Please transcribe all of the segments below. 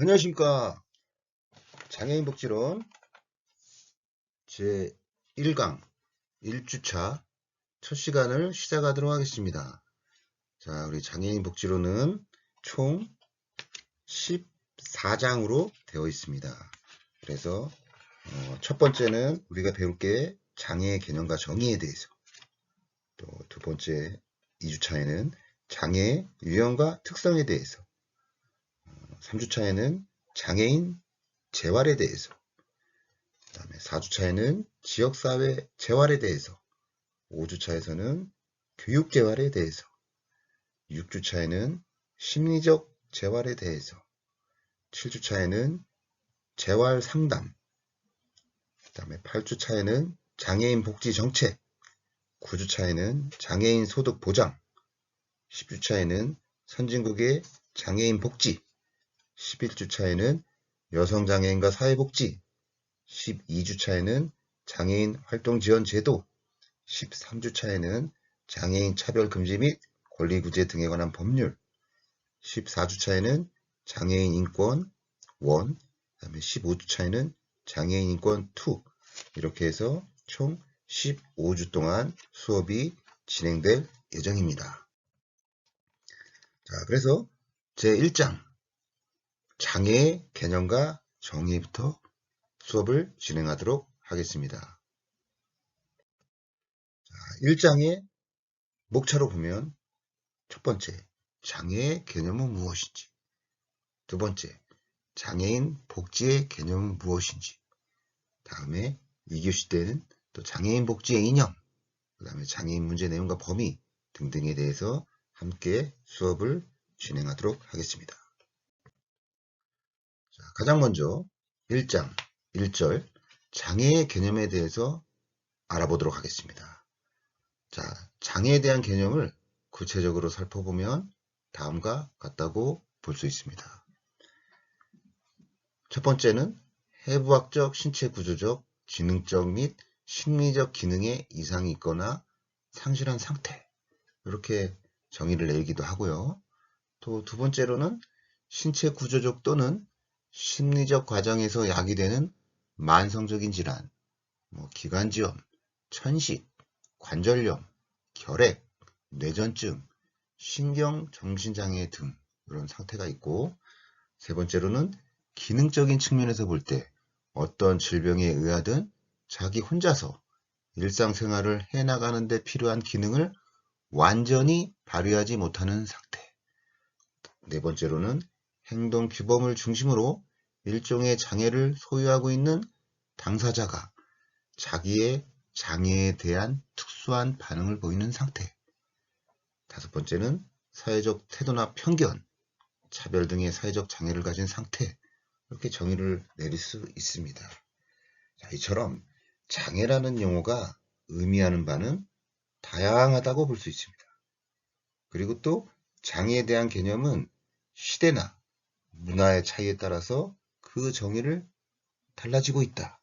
안녕하십니까. 장애인 복지론 제1강 1주차 첫 시간을 시작하도록 하겠습니다. 자, 우리 장애인 복지론은 총 14장으로 되어 있습니다. 그래서 첫 번째는 우리가 배울 게 장애의 개념과 정의에 대해서, 또 두 번째 2주차에는 장애의 유형과 특성에 대해서, 3주차에는 장애인 재활에 대해서, 그 다음에 4주차에는 지역사회 재활에 대해서, 5주차에서는 교육재활에 대해서, 6주차에는 심리적 재활에 대해서, 7주차에는 재활상담, 그 다음에 8주차에는 장애인 복지 정책, 9주차에는 장애인 소득 보장, 10주차에는 선진국의 장애인 복지, 11주차에는 여성장애인과 사회복지, 12주차에는 장애인 활동지원 제도, 13주차에는 장애인 차별금지 및 권리구제 등에 관한 법률, 14주차에는 장애인 인권 1, 그다음에 15주차에는 장애인 인권 2, 이렇게 해서 총 15주 동안 수업이 진행될 예정입니다. 자, 그래서 제1장 장애의 개념과 정의부터 수업을 진행하도록 하겠습니다. 1장의 목차로 보면 첫 번째, 장애의 개념은 무엇인지, 두 번째, 장애인 복지의 개념은 무엇인지, 다음에 2교시 때는 또 장애인 복지의 이념, 그 다음에 장애인 문제 내용과 범위 등등에 대해서 함께 수업을 진행하도록 하겠습니다. 자, 가장 먼저 1장 1절 장애의 개념에 대해서 알아보도록 하겠습니다. 자, 장애에 대한 개념을 구체적으로 살펴보면 다음과 같다고 볼 수 있습니다. 첫 번째는 해부학적, 신체 구조적, 지능적 및 심리적 기능에 이상이 있거나 상실한 상태, 이렇게 정의를 내리기도 하고요. 또 두 번째로는 신체 구조적 또는 심리적 과정에서 야기되는 만성적인 질환, 기관지염, 천식, 관절염, 결핵, 뇌전증, 신경정신장애 등 이런 상태가 있고, 세 번째로는 기능적인 측면에서 볼 때 어떤 질병에 의하든 자기 혼자서 일상생활을 해나가는 데 필요한 기능을 완전히 발휘하지 못하는 상태. 네 번째로는 행동 규범을 중심으로 일종의 장애를 소유하고 있는 당사자가 자기의 장애에 대한 특수한 반응을 보이는 상태. 다섯 번째는 사회적 태도나 편견, 차별 등의 사회적 장애를 가진 상태, 이렇게 정의를 내릴 수 있습니다. 자, 이처럼 장애라는 용어가 의미하는 바는 다양하다고 볼 수 있습니다. 그리고 또 장애에 대한 개념은 시대나 문화의 차이에 따라서 그 정의를 달라지고 있다.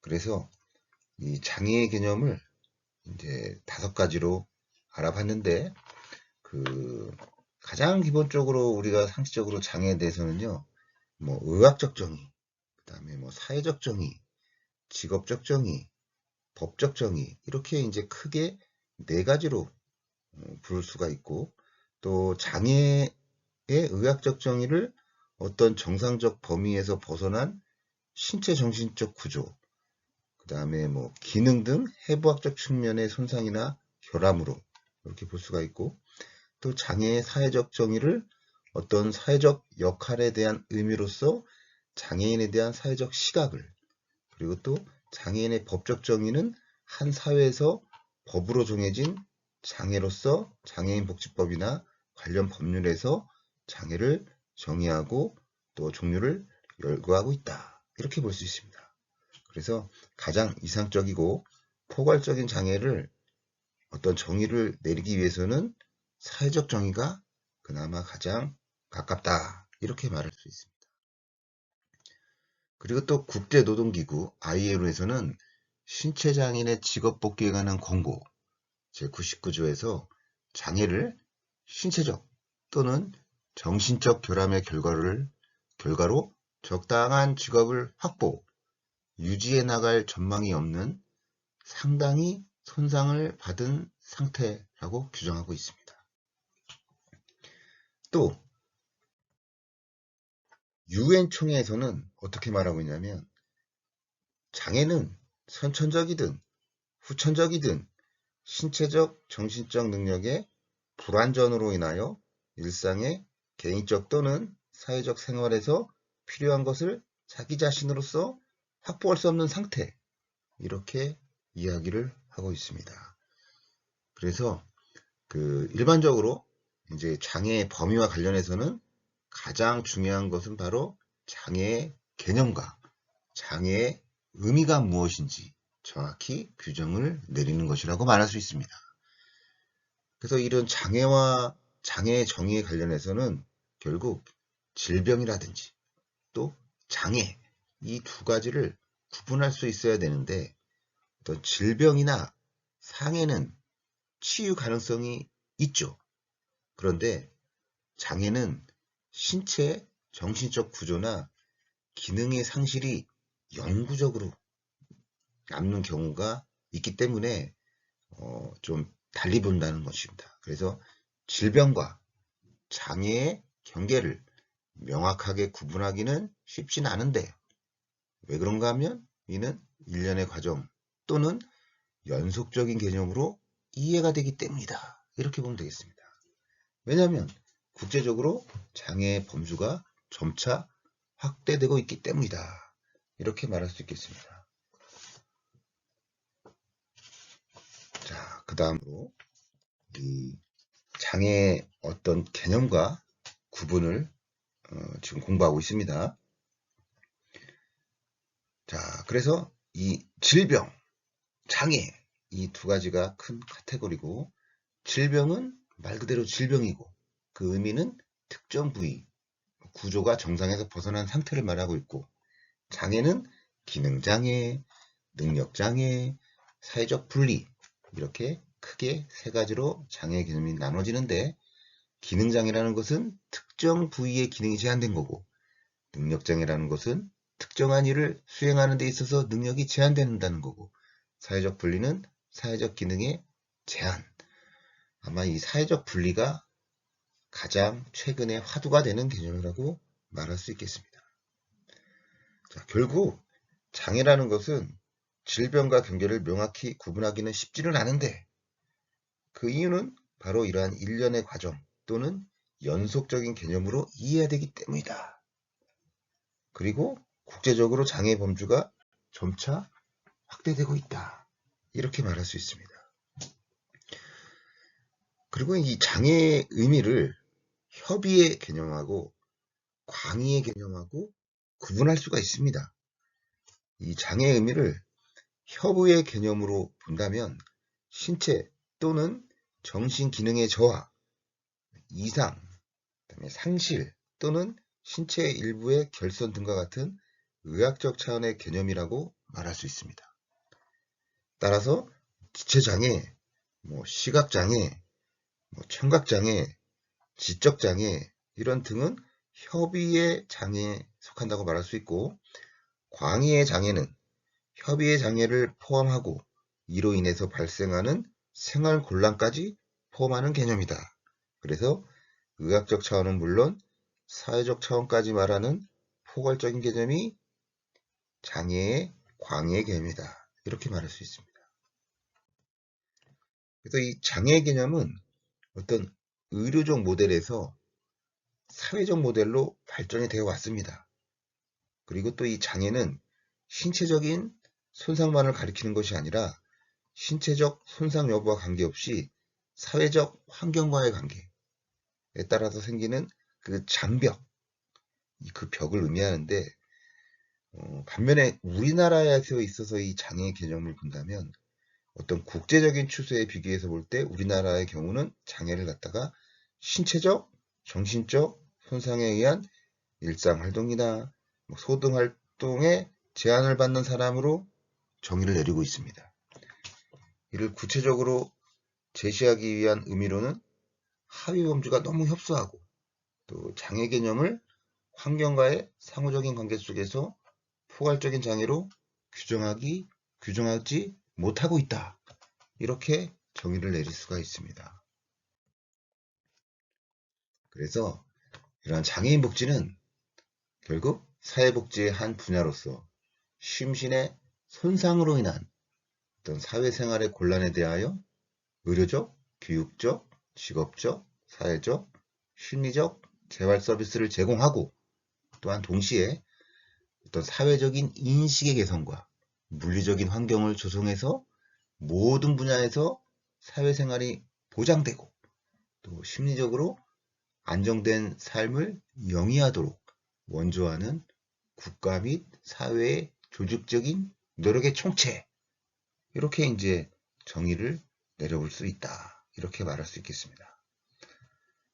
그래서 이 장애의 개념을 이제 5가지로 알아봤는데, 가장 기본적으로 우리가 상식적으로 장애에 대해서는요, 의학적 정의, 그 다음에 사회적 정의, 직업적 정의, 법적 정의, 이렇게 이제 크게 4가지로 부를 수가 있고, 또 장애의 의학적 정의를 어떤 정상적 범위에서 벗어난 신체 정신적 구조, 그 다음에 기능 등 해부학적 측면의 손상이나 결함으로 이렇게 볼 수가 있고, 또 장애의 사회적 정의를 어떤 사회적 역할에 대한 의미로서 장애인에 대한 사회적 시각을, 그리고 또 장애인의 법적 정의는 한 사회에서 법으로 정해진 장애로서 장애인 복지법이나 관련 법률에서 장애를 정의하고 또 종류를 열거하고 있다, 이렇게 볼 수 있습니다. 그래서 가장 이상적이고 포괄적인 장애를 어떤 정의를 내리기 위해서는 사회적 정의가 그나마 가장 가깝다, 이렇게 말할 수 있습니다. 그리고 또 국제노동기구 ILO에서는 신체장애인의 직업복귀에 관한 권고 제99조에서 장애를 신체적 또는 정신적 결함의 결과로 적당한 직업을 확보, 유지해 나갈 전망이 없는 상당히 손상을 받은 상태라고 규정하고 있습니다. 또 UN 총회에서는 어떻게 말하고 있냐면 장애는 선천적이든 후천적이든 신체적, 정신적 능력의 불완전으로 인하여 일상의 개인적 또는 사회적 생활에서 필요한 것을 자기 자신으로서 확보할 수 없는 상태, 이렇게 이야기를 하고 있습니다. 그래서 일반적으로 이제 장애의 범위와 관련해서는 가장 중요한 것은 바로 장애의 개념과 장애의 의미가 무엇인지 정확히 규정을 내리는 것이라고 말할 수 있습니다. 그래서 이런 장애와 장애의 정의에 관련해서는 결국 질병이라든지 또 장애, 이 두 가지를 구분할 수 있어야 되는데 어떤 질병이나 상해는 치유 가능성이 있죠. 그런데 장애는 신체 정신적 구조나 기능의 상실이 영구적으로 남는 경우가 있기 때문에 좀 달리 본다는 것입니다. 그래서 질병과 장애의 경계를 명확하게 구분하기는 쉽진 않은데 왜 그런가 하면 이는 일련의 과정 또는 연속적인 개념으로 이해가 되기 때문이다. 이렇게 보면 되겠습니다. 왜냐하면 국제적으로 장애의 범주가 점차 확대되고 있기 때문이다. 이렇게 말할 수 있겠습니다. 자, 그 다음으로 이 장애의 어떤 개념과 구분을 지금 공부하고 있습니다. 자, 그래서 이 질병, 장애, 이 두 가지가 큰 카테고리고, 질병은 말 그대로 질병이고 그 의미는 특정 부위, 구조가 정상에서 벗어난 상태를 말하고 있고, 장애는 기능장애, 능력장애, 사회적 분리, 이렇게 크게 세 가지로 장애 개념이 나눠지는데, 기능장애라는 것은 특정 부위의 기능이 제한된 거고, 능력장애라는 것은 특정한 일을 수행하는 데 있어서 능력이 제한된다는 거고, 사회적 분리는 사회적 기능의 제한. 아마 이 사회적 분리가 가장 최근에 화두가 되는 개념이라고 말할 수 있겠습니다. 자, 결국 장애라는 것은 질병과 경계를 명확히 구분하기는 쉽지는 않은데 그 이유는 바로 이러한 일련의 과정 또는 연속적인 개념으로 이해해야 되기 때문이다. 그리고 국제적으로 장애 범주가 점차 확대되고 있다. 이렇게 말할 수 있습니다. 그리고 이 장애의 의미를 협의의 개념하고 광의의 개념하고 구분할 수가 있습니다. 이 장애의 의미를 협의의 개념으로 본다면 신체 또는 정신 기능의 저하, 이상, 그다음에 상실 또는 신체의 일부의 결손 등과 같은 의학적 차원의 개념이라고 말할 수 있습니다. 따라서 지체장애, 시각장애, 청각장애, 지적장애 이런 등은 협의의 장애에 속한다고 말할 수 있고, 광의의 장애는 협의의 장애를 포함하고 이로 인해서 발생하는 생활 곤란까지 포함하는 개념이다. 그래서 의학적 차원은 물론 사회적 차원까지 말하는 포괄적인 개념이 장애의 광의의 개념이다. 이렇게 말할 수 있습니다. 그래서 이 장애 개념은 어떤 의료적 모델에서 사회적 모델로 발전이 되어 왔습니다. 그리고 또 이 장애는 신체적인 손상만을 가리키는 것이 아니라 신체적 손상 여부와 관계없이 사회적 환경과의 관계에 따라서 생기는 그 장벽, 그 벽을 의미하는데, 반면에 우리나라에서 있어서 이 장애 개념을 본다면 어떤 국제적인 추세에 비교해서 볼 때 우리나라의 경우는 장애를 갖다가 신체적, 정신적 손상에 의한 일상활동이나 소등활동에 제한을 받는 사람으로 정의를 내리고 있습니다. 이를 구체적으로 제시하기 위한 의미로는 하위 범주가 너무 협소하고 또 장애 개념을 환경과의 상호적인 관계 속에서 포괄적인 장애로 규정하지 못하고 있다. 이렇게 정의를 내릴 수가 있습니다. 그래서 이러한 장애인 복지는 결국 사회복지의 한 분야로서 심신의 손상으로 인한 어떤 사회생활의 곤란에 대하여 의료적, 교육적, 직업적, 사회적, 심리적 재활 서비스를 제공하고 또한 동시에 어떤 사회적인 인식의 개선과 물리적인 환경을 조성해서 모든 분야에서 사회생활이 보장되고 또 심리적으로 안정된 삶을 영위하도록 원조하는 국가 및 사회의 조직적인 노력의 총체, 이렇게 이제 정의를 내려볼 수 있다. 이렇게 말할 수 있겠습니다.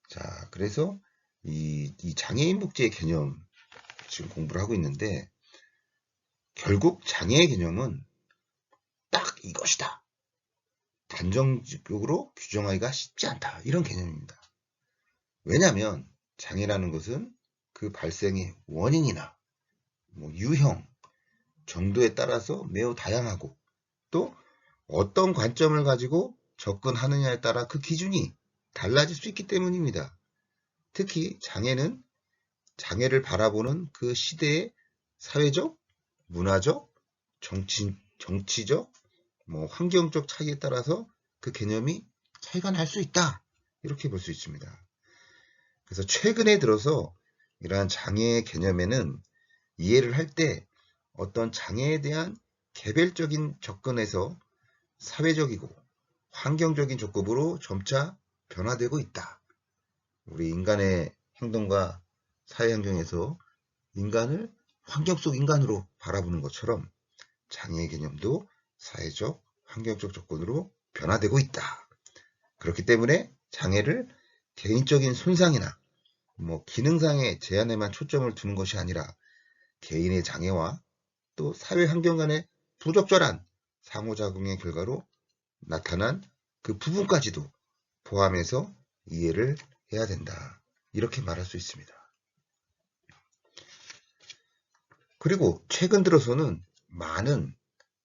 자, 그래서 이 장애인 복지의 개념 지금 공부를 하고 있는데 결국 장애의 개념은 딱 이것이다. 단정적으로 규정하기가 쉽지 않다. 이런 개념입니다. 왜냐하면 장애라는 것은 그 발생의 원인이나 유형, 정도에 따라서 매우 다양하고 또 어떤 관점을 가지고 접근하느냐에 따라 그 기준이 달라질 수 있기 때문입니다. 특히 장애는 장애를 바라보는 그 시대의 사회적, 문화적, 정치적, 환경적 차이에 따라서 그 개념이 차이가 날 수 있다. 이렇게 볼 수 있습니다. 그래서 최근에 들어서 이러한 장애의 개념에는 이해를 할 때 어떤 장애에 대한 개별적인 접근에서 사회적이고 환경적인 조건으로 점차 변화되고 있다. 우리 인간의 행동과 사회 환경에서 인간을 환경 속 인간으로 바라보는 것처럼 장애의 개념도 사회적, 환경적 조건으로 변화되고 있다. 그렇기 때문에 장애를 개인적인 손상이나 기능상의 제한에만 초점을 두는 것이 아니라 개인의 장애와 또 사회 환경 간의 부적절한 상호작용의 결과로 나타난 그 부분까지도 포함해서 이해를 해야 된다. 이렇게 말할 수 있습니다. 그리고 최근 들어서는 많은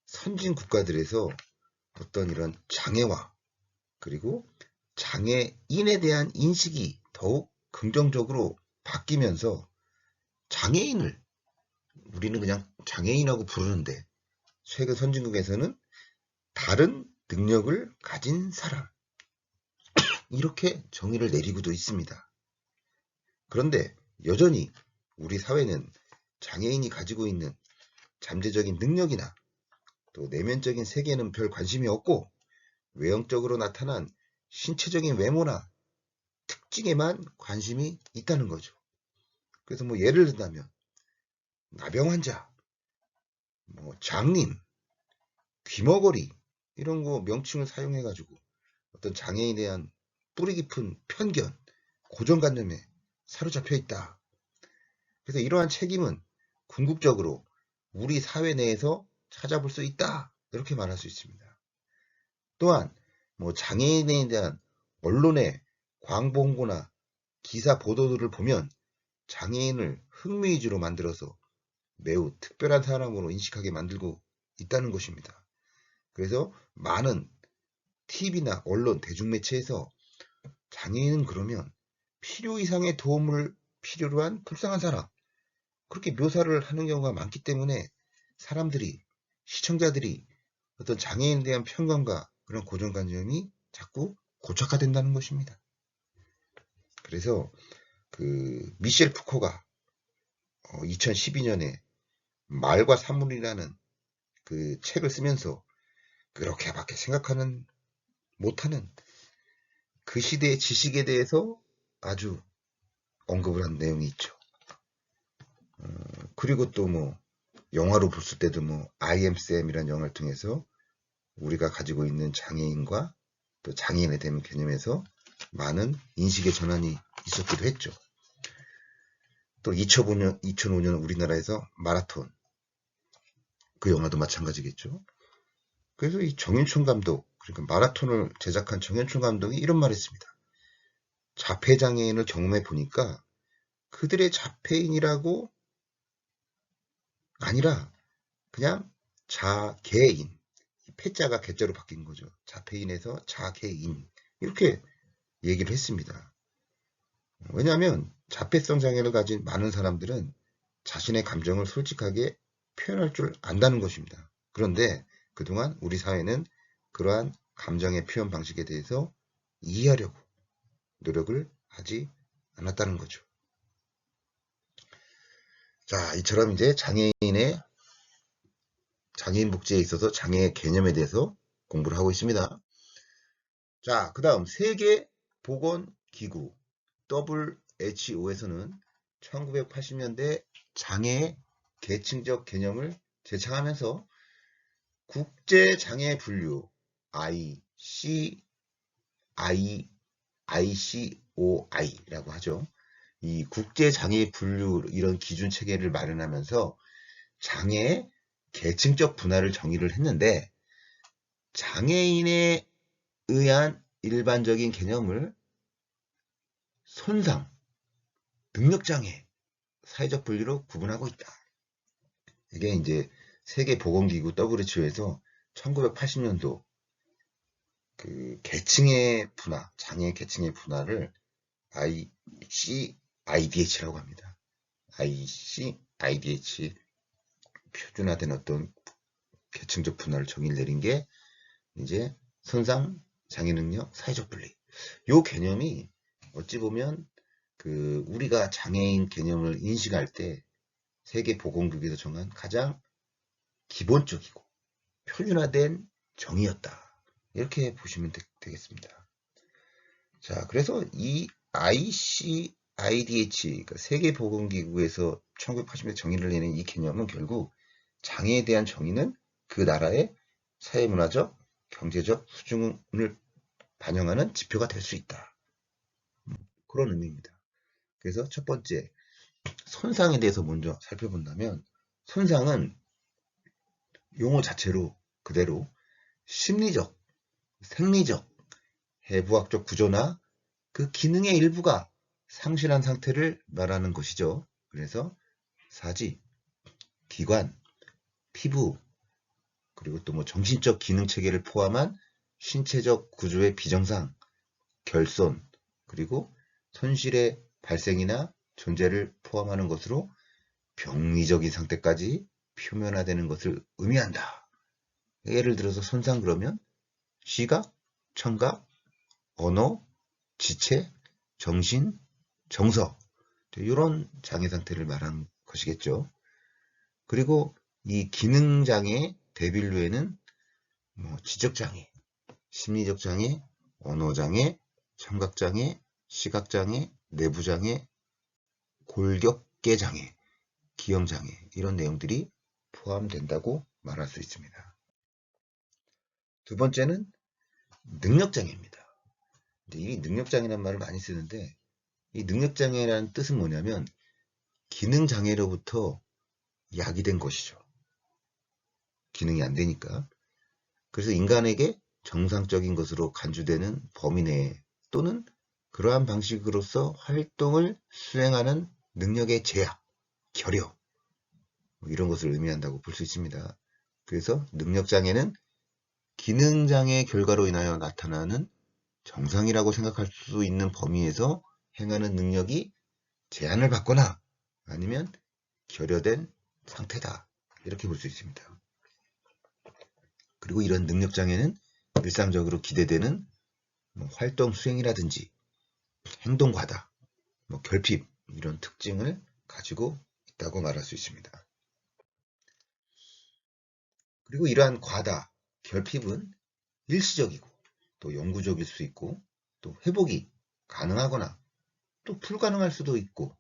선진 국가들에서 어떤 이런 장애와 그리고 장애인에 대한 인식이 더욱 긍정적으로 바뀌면서 장애인을 우리는 그냥 장애인하고 부르는데 최근 선진국에서는 다른 능력을 가진 사람 이렇게 정의를 내리고도 있습니다. 그런데 여전히 우리 사회는 장애인이 가지고 있는 잠재적인 능력이나 또 내면적인 세계에는 별 관심이 없고 외형적으로 나타난 신체적인 외모나 특징에만 관심이 있다는 거죠. 그래서 예를 든다면 나병 환자, 장님, 귀머거리 이런 거 명칭을 사용해가지고 어떤 장애인에 대한 뿌리 깊은 편견, 고정관념에 사로잡혀 있다. 그래서 이러한 책임은 궁극적으로 우리 사회 내에서 찾아볼 수 있다. 이렇게 말할 수 있습니다. 또한 장애인에 대한 언론의 광고 홍보나 기사 보도들을 보면 장애인을 흥미 위주로 만들어서 매우 특별한 사람으로 인식하게 만들고 있다는 것입니다. 그래서 많은 TV나 언론, 대중매체에서 장애인은 그러면 필요 이상의 도움을 필요로 한 불쌍한 사람 그렇게 묘사를 하는 경우가 많기 때문에 사람들이 시청자들이 어떤 장애인에 대한 편견과 그런 고정관념이 자꾸 고착화된다는 것입니다. 그래서 그 미셸 푸코가 2012년에 말과 사물이라는 그 책을 쓰면서 그렇게밖에 생각하는 못하는 그 시대의 지식에 대해서 아주 언급을 한 내용이 있죠. 그리고 또 영화로 봤을 때도 I am Sam이라는 영화를 통해서 우리가 가지고 있는 장애인과 또 장애인에 대한 개념에서 많은 인식의 전환이 있었기도 했죠. 또 2005년 우리나라에서 마라톤 그 영화도 마찬가지겠죠. 그래서 이 정윤춘 감독 그러니까 마라톤을 제작한 정윤춘 감독이 이런 말을 했습니다. 자폐장애인을 경험해 보니까 그들의 자폐인이라고 아니라 그냥 자개인, 패자가 개자로 바뀐 거죠. 자폐인에서 자개인 이렇게 얘기를 했습니다. 왜냐하면 자폐성 장애를 가진 많은 사람들은 자신의 감정을 솔직하게 표현할 줄 안다는 것입니다. 그런데 그동안 우리 사회는 그러한 감정의 표현 방식에 대해서 이해하려고 노력을 하지 않았다는 거죠. 자, 이처럼 이제 장애인 복지에 있어서 장애의 개념에 대해서 공부를 하고 있습니다. 자, 그 다음 세계보건기구 WHO에서는 1980년대 장애의 계층적 개념을 제창하면서 국제장애 분류 ICOI라고 하죠. 이 국제장애 분류 이런 기준 체계를 마련하면서 장애의 계층적 분화를 정의를 했는데 장애인에 의한 일반적인 개념을 손상, 능력장애, 사회적 분류로 구분하고 있다. 이게 이제 세계보건기구 WHO에서 1980년도 그 계층의 분화, 장애 계층의 분화를 ICIDH라고 합니다. ICIDH 표준화된 어떤 계층적 분화를 정의를 내린 게 이제 손상, 장애 능력, 사회적 분리. 요 개념이 어찌 보면 그 우리가 장애인 개념을 인식할 때 세계보건기구에서 정한 가장 기본적이고 표준화된 정의였다. 이렇게 보시면 되겠습니다. 자, 그래서 이 ICIDH, 그러니까 세계보건기구에서 1980년대 정의를 내는 이 개념은 결국 장애에 대한 정의는 그 나라의 사회문화적, 경제적 수준을 반영하는 지표가 될 수 있다. 그런 의미입니다. 그래서 첫 번째, 손상에 대해서 먼저 살펴본다면 손상은 용어 자체로 그대로 심리적, 생리적, 해부학적 구조나 그 기능의 일부가 상실한 상태를 말하는 것이죠. 그래서 사지, 기관, 피부, 그리고 또 뭐 정신적 기능 체계를 포함한 신체적 구조의 비정상, 결손, 그리고 손실의 발생이나 존재를 포함하는 것으로 병리적인 상태까지 표면화되는 것을 의미한다. 예를 들어서 손상 그러면 시각, 청각, 언어, 지체, 정신, 정서 이런 장애 상태를 말하는 것이겠죠. 그리고 이 기능장애 대빌류에는 뭐 지적장애, 심리적 장애, 언어장애, 청각장애, 시각장애, 내부장애, 골격계장애, 기형장애 이런 내용들이 포함된다고 말할 수 있습니다. 두 번째는 능력장애입니다. 이 능력장애라는 말을 많이 쓰는데 이 능력장애라는 뜻은 뭐냐면 기능장애로부터 야기된 것이죠. 기능이 안 되니까. 그래서 인간에게 정상적인 것으로 간주되는 범위 내에 또는 그러한 방식으로서 활동을 수행하는 능력의 제약, 결여 이런 것을 의미한다고 볼 수 있습니다. 그래서 능력장애는 기능장애 결과로 인하여 나타나는 정상이라고 생각할 수 있는 범위에서 행하는 능력이 제한을 받거나 아니면 결여된 상태다. 이렇게 볼 수 있습니다. 그리고 이런 능력장애는 일상적으로 기대되는 활동 수행이라든지 행동 과다, 결핍 이런 특징을 가지고 있다고 말할 수 있습니다. 그리고 이러한 과다, 결핍은 일시적이고 또 영구적일 수 있고 또 회복이 가능하거나 또 불가능할 수도 있고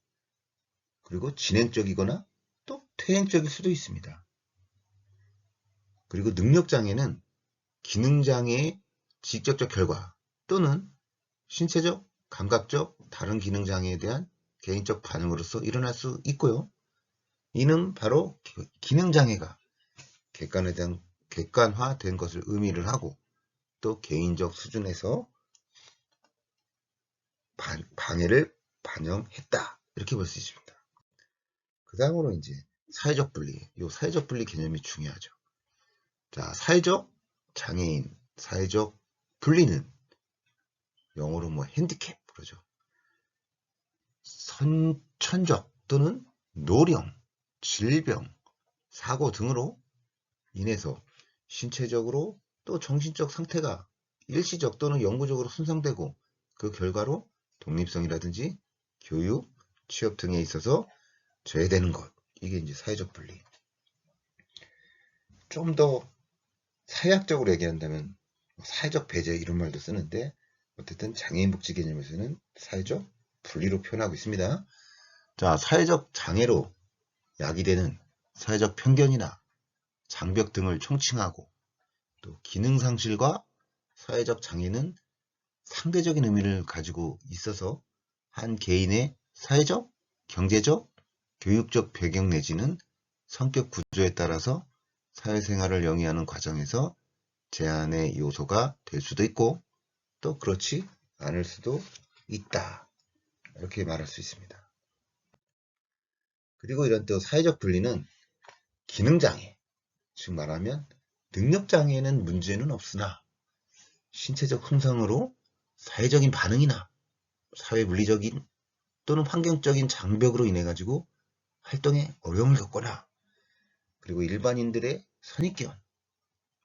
그리고 진행적이거나 또 퇴행적일 수도 있습니다. 그리고 능력장애는 기능장애의 직접적 결과 또는 신체적, 감각적, 다른 기능장애에 대한 개인적 반응으로서 일어날 수 있고요. 이는 바로 기능장애가 객관화된 것을 의미를 하고 또 개인적 수준에서 방해를 반영했다. 이렇게 볼 수 있습니다. 그 다음으로 이제 사회적 분리. 이 사회적 분리 개념이 중요하죠. 자, 사회적 장애인, 사회적 분리는 영어로 뭐 핸디캡 그러죠. 선천적 또는 노령, 질병, 사고 등으로 인해서 신체적으로 또 정신적 상태가 일시적 또는 영구적으로 손상되고 그 결과로 독립성이라든지 교육, 취업 등에 있어서 제외되는 것. 이게 이제 사회적 분리. 좀 더 사회학적으로 얘기한다면 사회적 배제 이런 말도 쓰는데 어쨌든 장애인 복지 개념에서는 사회적 분리로 표현하고 있습니다. 자, 사회적 장애로 야기되는 사회적 편견이나 장벽 등을 총칭하고 또 기능 상실과 사회적 장애는 상대적인 의미를 가지고 있어서 한 개인의 사회적, 경제적, 교육적 배경 내지는 성격 구조에 따라서 사회생활을 영위하는 과정에서 제한의 요소가 될 수도 있고 또 그렇지 않을 수도 있다. 이렇게 말할 수 있습니다. 그리고 이런 또 사회적 분리는 기능장애, 즉 말하면 능력장애에는 문제는 없으나 신체적 손상으로 사회적인 반응이나 사회 물리적인 또는 환경적인 장벽으로 인해 가지고 활동에 어려움을 겪거나 그리고 일반인들의 선입견,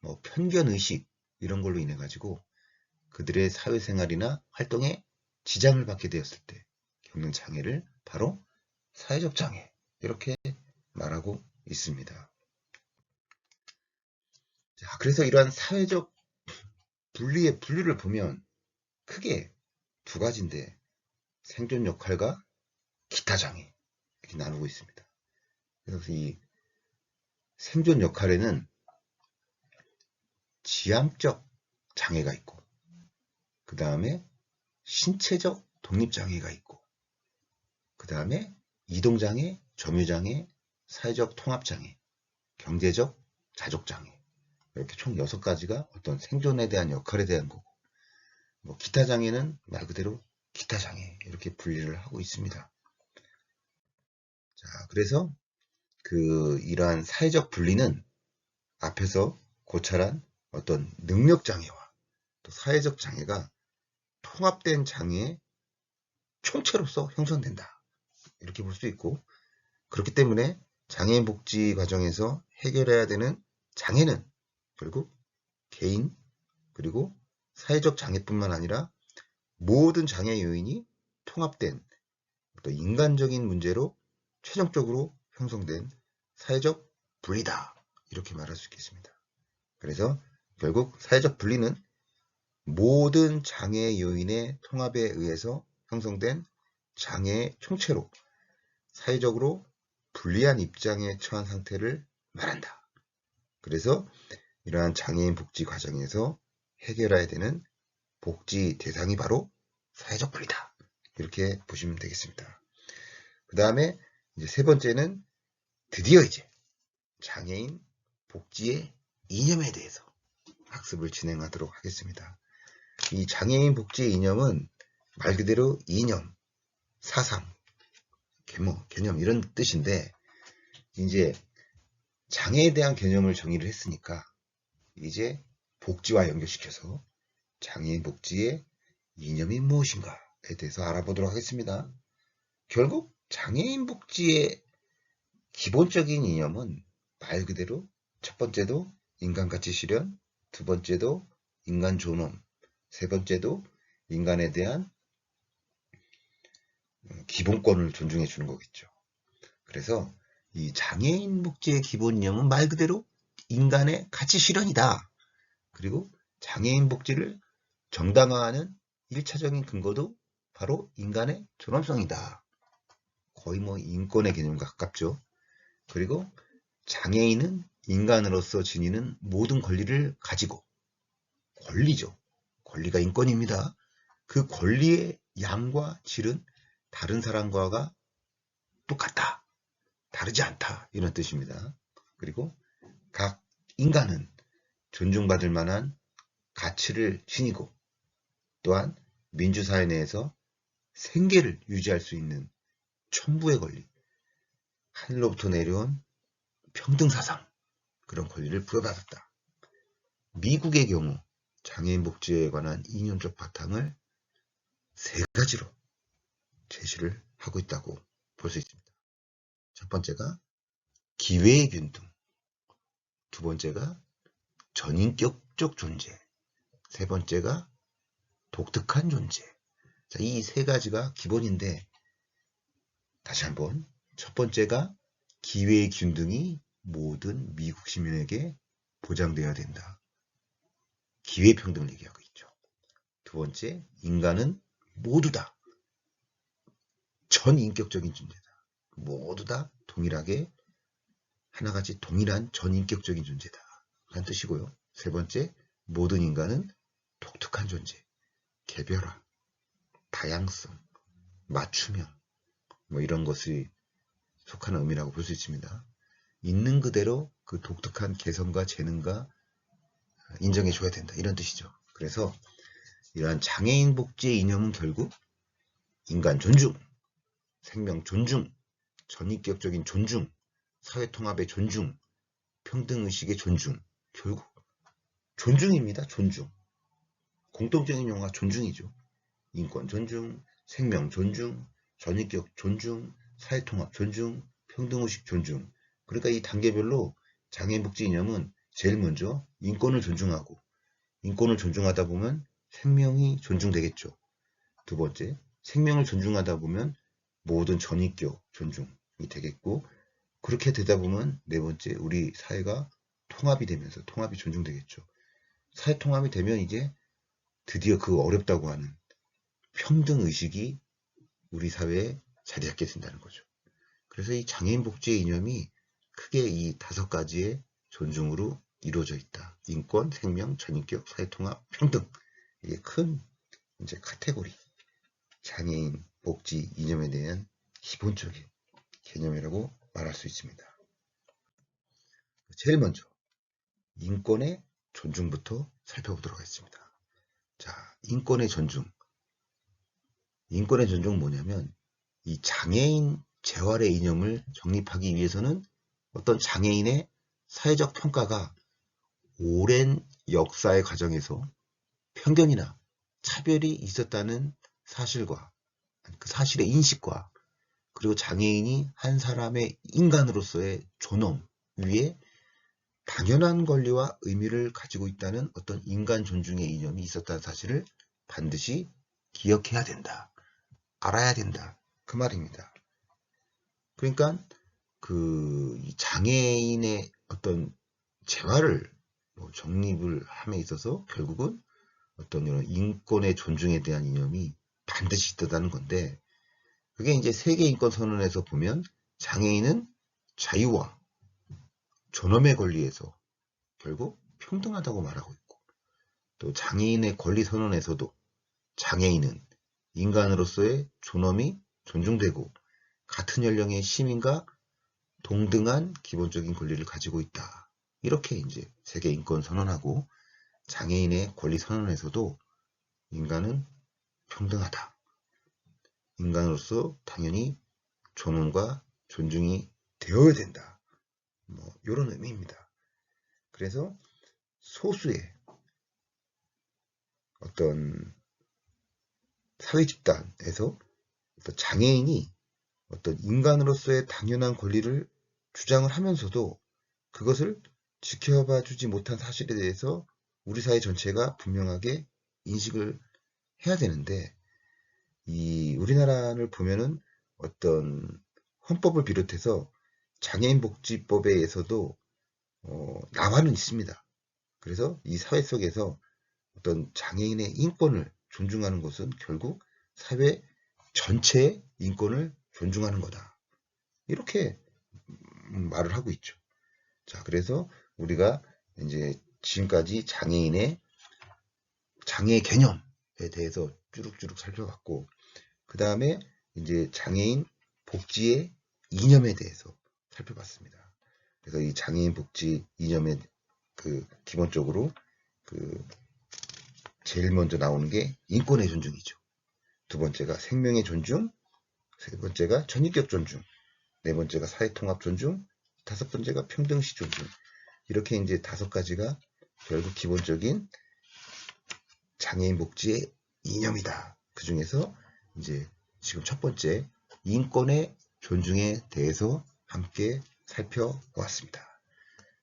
뭐 편견의식 이런 걸로 인해 가지고 그들의 사회생활이나 활동에 지장을 받게 되었을 때 겪는 장애를 바로 사회적 장애 이렇게 말하고 있습니다. 자, 그래서 이러한 사회적 분리의 분류를 보면 크게 두 가지인데 생존 역할과 기타 장애 이렇게 나누고 있습니다. 그래서 이 생존 역할에는 지향적 장애가 있고 그 다음에 신체적 독립장애가 있고 그 다음에 이동장애, 점유장애, 사회적 통합장애, 경제적 자족장애 이렇게 총 6가지가 어떤 생존에 대한 역할에 대한 거고 뭐 기타 장애는 말 그대로 기타 장애 이렇게 분리를 하고 있습니다. 자, 그래서 이러한 사회적 분리는 앞에서 고찰한 어떤 능력 장애와 또 사회적 장애가 통합된 장애의 총체로서 형성된다. 이렇게 볼 수 있고 그렇기 때문에 장애인 복지 과정에서 해결해야 되는 장애는 결국 개인 그리고 사회적 장애뿐만 아니라 모든 장애 요인이 통합된 또 인간적인 문제로 최종적으로 형성된 사회적 분리다. 이렇게 말할 수 있겠습니다. 그래서 결국 사회적 분리는 모든 장애 요인의 통합에 의해서 형성된 장애의 총체로 사회적으로 불리한 입장에 처한 상태를 말한다. 그래서 이러한 장애인 복지 과정에서 해결해야 되는 복지 대상이 바로 사회적 분리다. 이렇게 보시면 되겠습니다. 그 다음에 이제 세 번째는 드디어 이제 장애인 복지의 이념에 대해서 학습을 진행하도록 하겠습니다. 이 장애인 복지의 이념은 말 그대로 이념, 사상, 개념 이런 뜻인데 이제 장애에 대한 개념을 정의를 했으니까 이제 복지와 연결시켜서 장애인 복지의 이념이 무엇인가에 대해서 알아보도록 하겠습니다. 결국 장애인 복지의 기본적인 이념은 말 그대로 첫 번째도 인간가치 실현, 두 번째도 인간 존엄, 세 번째도 인간에 대한 기본권을 존중해 주는 거겠죠. 그래서 이 장애인 복지의 기본 이념은 말 그대로 인간의 가치 실현이다. 그리고 장애인 복지를 정당화하는 1차적인 근거도 바로 인간의 존엄성이다. 거의 뭐 인권의 개념과 가깝죠. 그리고 장애인은 인간으로서 지니는 모든 권리를 가지고 권리죠. 권리가 인권입니다. 그 권리의 양과 질은 다른 사람과가 똑같다. 다르지 않다. 이런 뜻입니다. 그리고 각 인간은 존중받을 만한 가치를 지니고 또한 민주사회 내에서 생계를 유지할 수 있는 천부의 권리, 하늘로부터 내려온 평등사상, 그런 권리를 부여받았다. 미국의 경우 장애인 복지에 관한 이념적 바탕을 세 가지로 제시를 하고 있다고 볼 수 있습니다. 첫 번째가 기회의 균등, 두 번째가 전인격적 존재, 세 번째가 독특한 존재. 자, 이 세 가지가 기본인데, 다시 한번, 첫 번째가 기회의 균등이 모든 미국 시민에게 보장되어야 된다. 기회평등을 얘기하고 있죠. 두 번째, 인간은 모두 다 전인격적인 존재다. 모두 다 동일하게 하나같이 동일한 전인격적인 존재다. 라는 뜻이고요. 세 번째, 모든 인간은 독특한 존재, 개별화, 다양성, 맞춤형, 뭐 이런 것이 속하는 의미라고 볼 수 있습니다. 있는 그대로 그 독특한 개성과 재능과 인정해 줘야 된다. 이런 뜻이죠. 그래서 이러한 장애인 복지의 이념은 결국 인간 존중, 생명 존중, 전인격적인 존중, 사회통합의 존중, 평등의식의 존중, 결국 존중입니다. 존중. 공통적인 용어가 존중이죠. 인권 존중, 생명 존중, 전인격 존중, 사회통합 존중, 평등의식 존중. 그러니까 이 단계별로 장애인 복지 이념은 제일 먼저 인권을 존중하고, 인권을 존중하다 보면 생명이 존중되겠죠. 두 번째, 생명을 존중하다 보면 모든 전인격 존중이 되겠고, 그렇게 되다 보면 네 번째, 우리 사회가 통합이 되면서 통합이 존중되겠죠. 사회 통합이 되면 이제 드디어 그 어렵다고 하는 평등의식이 우리 사회에 자리 잡게 된다는 거죠. 그래서 이 장애인 복지의 이념이 크게 이 다섯 가지의 존중으로 이루어져 있다. 인권, 생명, 전인격, 사회통합, 평등. 이게 큰 이제 카테고리. 장애인 복지 이념에 대한 기본적인 개념이라고 말할 수 있습니다. 제일 먼저 인권의 존중부터 살펴보도록 하겠습니다. 자, 인권의 존중. 인권의 존중은 뭐냐면 이 장애인 재활의 이념을 정립하기 위해서는 어떤 장애인의 사회적 평가가 오랜 역사의 과정에서 편견이나 차별이 있었다는 사실과 그 사실의 인식과, 그리고 장애인이 한 사람의 인간으로서의 존엄 위에 당연한 권리와 의미를 가지고 있다는 어떤 인간 존중의 이념이 있었다는 사실을 반드시 기억해야 된다. 알아야 된다. 그 말입니다. 그러니까 그 장애인의 어떤 재활을 정립을 함에 있어서 결국은 어떤 이런 인권의 존중에 대한 이념이 반드시 있다는 건데, 그게 이제 세계인권선언에서 보면 장애인은 자유와 존엄의 권리에서 결국 평등하다고 말하고 있고, 또 장애인의 권리선언에서도 장애인은 인간으로서의 존엄이 존중되고 같은 연령의 시민과 동등한 기본적인 권리를 가지고 있다. 이렇게 이제 세계인권선언하고 장애인의 권리선언에서도 인간은 평등하다. 인간으로서 당연히 존엄과 존중이 되어야 된다. 뭐 이런 의미입니다. 그래서 소수의 어떤 사회 집단에서 어떤 장애인이 어떤 인간으로서의 당연한 권리를 주장을 하면서도 그것을 지켜봐 주지 못한 사실에 대해서 우리 사회 전체가 분명하게 인식을 해야 되는데, 이 우리나라를 보면은 어떤 헌법을 비롯해서 장애인 복지법에 의해서도 나와는 있습니다. 그래서 이 사회 속에서 어떤 장애인의 인권을 존중하는 것은 결국 사회 전체의 인권을 존중하는 거다. 이렇게 말을 하고 있죠. 자, 그래서 우리가 이제 지금까지 장애인의 장애 개념에 대해서 쭈룩쭈룩 살펴봤고, 그 다음에 이제 장애인 복지의 이념에 대해서 살펴봤습니다. 그래서 이 장애인 복지 이념의 그 기본적으로 그 제일 먼저 나오는 게 인권의 존중이죠. 두 번째가 생명의 존중, 세 번째가 전인격 존중, 네 번째가 사회통합 존중, 다섯 번째가 평등시 존중. 이렇게 이제 5가지가 결국 기본적인 장애인 복지의 이념이다. 그 중에서 이제 지금 첫 번째 인권의 존중에 대해서 함께 살펴보았습니다.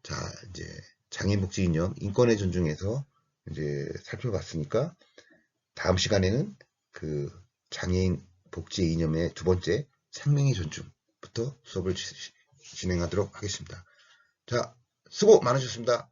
자, 이제 장애인 복지 이념, 인권의 존중에서 이제 살펴봤으니까 다음 시간에는 그 장애인 복지 이념의 두 번째 생명의 존중부터 수업을 진행하도록 하겠습니다. 자, 수고 많으셨습니다.